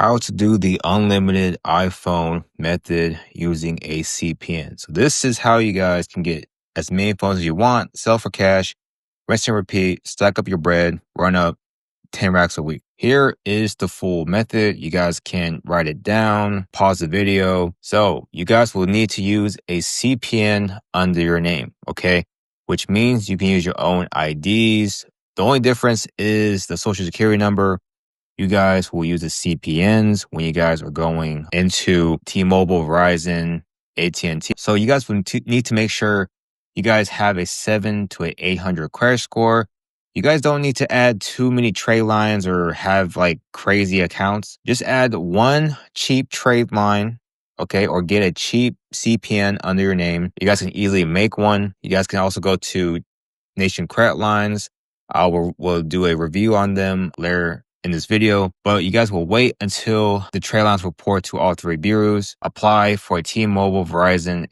how to do the unlimited iPhone method using a CPN. So this is how you guys can get as many phones as you want, sell for cash, rinse and repeat, stack up your bread, run up 10 racks a week. Here is the full method. You guys can write it down, pause the video. So you guys will need to use a CPN under your name, okay? Which means you can use your own IDs. The only difference is the social security number. You guys will use the CPNs when you guys are going into T-Mobile, Verizon, AT&T. So you guys will need to make sure you guys have a 7 to an 800 credit score. You guys don't need to add too many trade lines or have like crazy accounts. Just add one cheap trade line, okay, or get a cheap CPN under your name. You guys can easily make one. You guys can also go to Nation Credit Lines. We'll do a review on them later in this video, but you guys will wait until the trade lines report to all three bureaus. Apply for a T-Mobile, Verizon,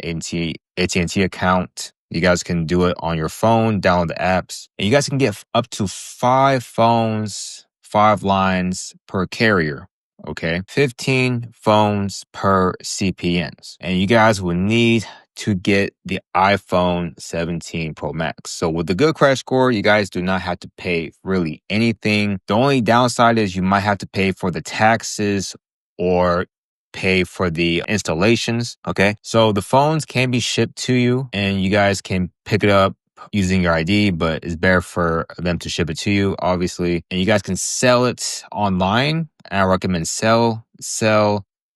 AT&T account. You guys can do it on your phone, download the apps, and you guys can get up to 5 phones, 5 lines per carrier. Okay, 15 phones per CPNs, and you guys will need to get the iPhone 17 Pro Max. So with the good credit score, you guys do not have to pay really anything. The only downside is you might have to pay for the taxes or pay for the installations. Okay, so the phones can be shipped to you and you guys can pick it up using your ID, but it's better for them to ship it to you, obviously. And you guys can sell it online. I recommend sell,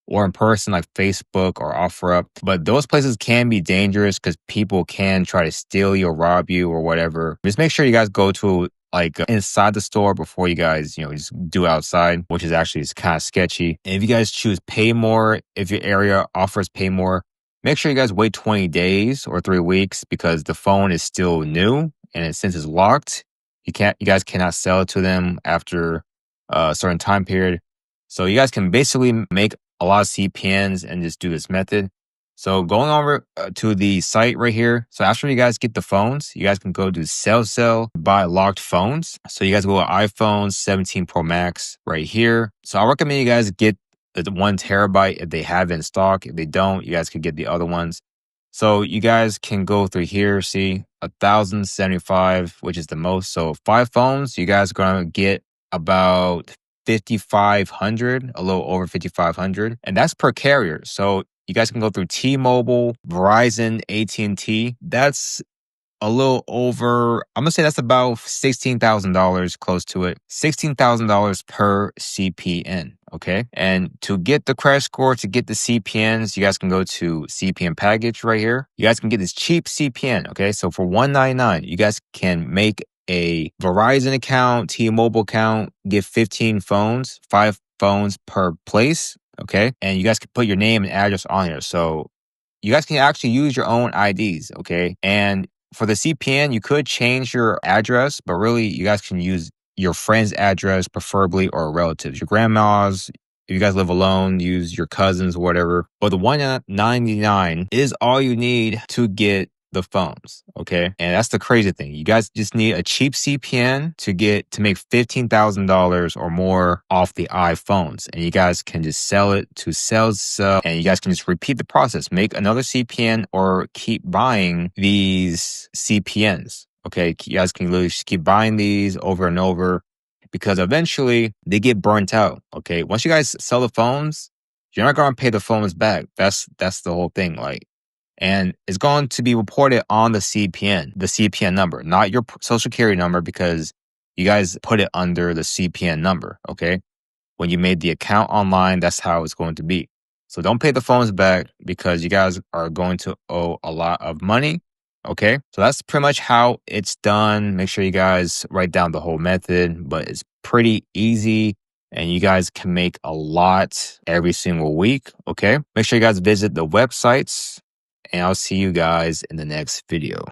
or in person like Facebook or OfferUp. But those places can be dangerous because people can try to steal you or rob you or whatever. Just make sure you guys go to like inside the store before you guys, just do outside, which is actually kind of sketchy. And if you guys choose pay more, if your area offers pay more, make sure you guys wait 20 days or 3 weeks because the phone is still new and since it's locked, you guys cannot sell it to them after a certain time period. So you guys can basically make a lot of CPNs and just do this method. So going over to the site right here. So after you guys get the phones, you guys can go to sell, buy locked phones. So you guys go to iPhone 17 Pro Max right here. So I recommend you guys get the 1 terabyte if they have it in stock. If they don't, you guys can get the other ones. So you guys can go through here, see 1,075, which is the most. So 5 phones, you guys are going to get about 5,500, a little over 5,500, and that's per carrier. So you guys can go through T-Mobile, Verizon, AT&T. That's a little over, I'm gonna say that's about $16,000, close to it. $16,000 per CPN, okay? And to get the credit score, to get the CPNs, you guys can go to CPN package right here. You guys can get this cheap CPN, okay? So for $199, you guys can make a Verizon account, T-Mobile account, get 15 phones, 5 phones per place, okay? And you guys can put your name and address on here. So you guys can actually use your own IDs, okay? And for the CPN, you could change your address, but really you guys can use your friend's address, preferably, or relatives. Your grandma's, if you guys live alone, use your cousins or whatever. But the $199 is all you need to get the phones, okay? And that's the crazy thing. You guys just need a cheap CPN to make $15,000 or more off the iPhones. And you guys can just sell it to sell, and you guys can just repeat the process. Make another CPN or keep buying these CPNs, okay? You guys can literally just keep buying these over and over because eventually they get burnt out, okay? Once you guys sell the phones, you're not going to pay the phones back. That's the whole thing, like. And it's going to be reported on the CPN number, not your social security number, because you guys put it under the CPN number, okay? When you made the account online, that's how it's going to be. So don't pay the phones back because you guys are going to owe a lot of money, okay? So that's pretty much how it's done. Make sure you guys write down the whole method, but it's pretty easy. And you guys can make a lot every single week, okay? Make sure you guys visit the websites. And I'll see you guys in the next video.